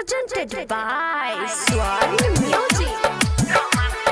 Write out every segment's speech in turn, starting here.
Presented by Swan Music.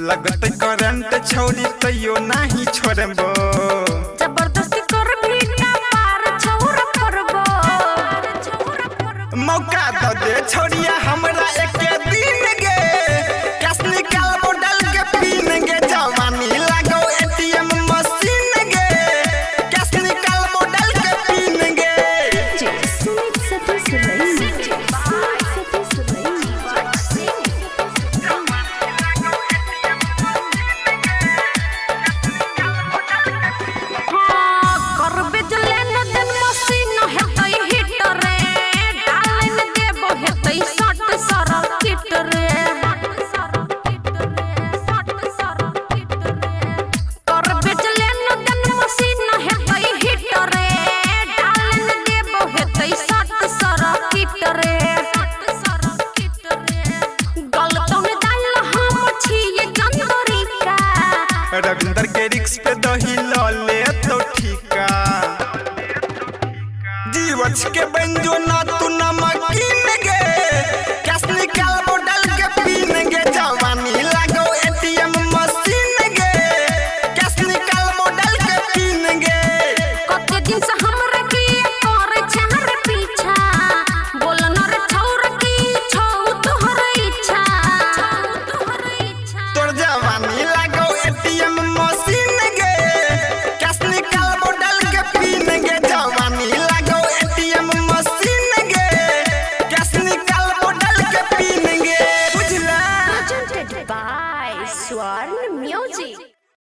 लगते current छोड़ी तैयो नहीं छोड़बो जबरदस्ती कर भी ना पार छोड़ परबो मौका दो दे छोड़िया हमरा एक दिन गे कैश निकालबो डाल के पीन गे जवानी लागो एटीएम मशीन गे कैश निकालबो डाल के पीन गे सुमित सतीश रही रविंदर के रिक्स पे दही ले तो ठीका जीवच के बंजो ना तू नमकीन गे कैश निकालबो डाल के पीन गे जवानी लागो एटीएम मशीन गे कैश निकालबो डाल के पीन गे कते दिन से हमरा के करे छहर पीछा बोल न रे छौर की छौ तोहर इच्छा तोर जवानी लागो एटीएम मशीन गे कैश निकालबो डाल के पीन गे जवानी लागो एटीएम मशीन गे कैश निकालबो डाल के पीन गे बुझला Presented by Swan Music.